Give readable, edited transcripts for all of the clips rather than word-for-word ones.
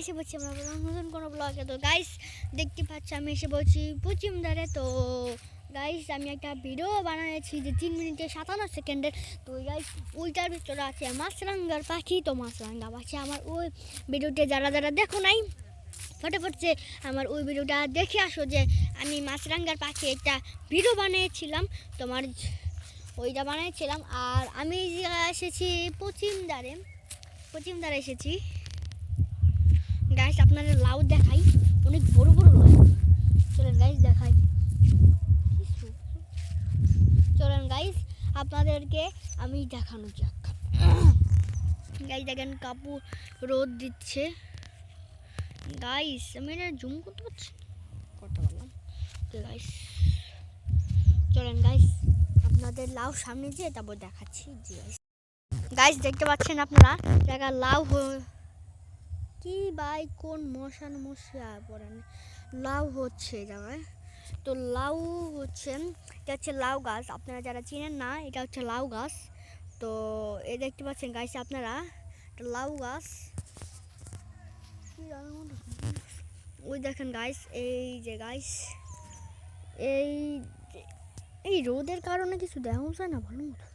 এসে বলছি আমরা নতুন কোনো ব্লগে। তো গাইস দেখতে পাচ্ছি আমি এসে বলছি পশ্চিমদারে। তো গাইস আমি একটা ভিডিও বানিয়েছি যে 3 মিনিটে 57 সেকেন্ডের। তো গাইস ওইটার ভিতরে আছে মাছরাঙ্গার পাখি। তো মাছরাঙ্গা পাখি আমার ওই ভিডিওতে যারা যারা দেখো নাই ফটাফট যে আমার ওই ভিডিওটা দেখে আসো, যে আমি মাছরাঙ্গার পাখি একটা ভিডিও বানিয়েছিলাম তোমার, ওইটা বানিয়েছিলাম। আর আমি এসেছি পশ্চিমদারে এসেছি গাইস। আপনাদের লাউ দেখাই, অনেক বড় বড় লাউ। চলেন গাইস দেখাই, চলেন গাইস আপনাদেরকে আমি দেখানো যাক। গাইস দেখেন কাপড় রোদ দিচ্ছে গাইস, আমি এটা জুম করতে পারলাম। তো গাইস চলেন গাইস আপনাদের লাউ সামনে যেয়ে তারপর দেখাচ্ছি। জি গাইস, গাইস দেখতে পাচ্ছেন আপনারা জায়গা লাউ কি ভাই কোন মশা পড়েন লাউ হচ্ছে জায়গায়। তো লাউ হচ্ছে, এটা হচ্ছে লাউ গাছ। আপনারা যারা চিনেন না, এটা হচ্ছে লাউ গাছ। তো এই দেখতে পাচ্ছেন গাইস আপনারা লাউ গাছ, ওই দেখেন গাইস, এই যে গাইস এই রোদের কারণে কিছু দেখা যায় না ভালো মতো।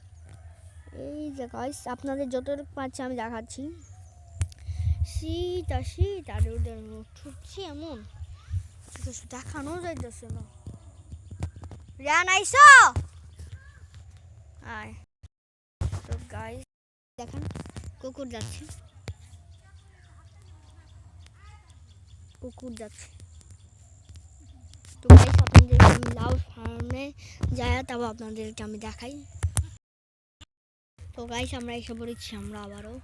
এই যে গাইস আপনাদের যতটুকু পাচ্ছি আমি দেখাচ্ছি। শীত আর রোদের ঠুকছি এমন কিছু দেখানো যাইতেছে না। রিয়ান আইসো আয়। তো গাইস দেখেন কুকুর যাচ্ছে তো গাইস আপনাদের আমি লাউ ফার্মে যাই, তারপর আপনাদেরকে আমি দেখাই। তো গাইস আমরা এসে পড়েছি আমরা আবারও।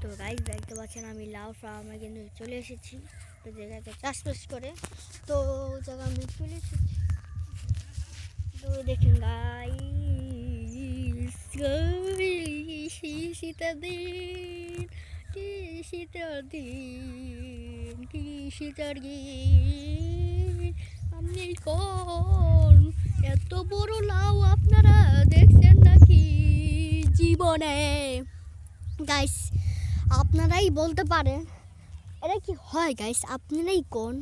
তো গাইস দেখতে পাচ্ছেন আমি লাউ ফার্মে কিন্তু চলে এসেছি, তো জায়গাতে চাষবাস করে। তো জায়গা আমি চলে এসেছি। তো দেখেন গাইস শীতের দিন কি শীতের দিন আপনি কোন এত বড় লাউ আপনারা দেখছেন নাকি জীবনে? গাইস আপনারাই বলতে পারেন এটা কি হয় গাইস, আপনারাই কোন।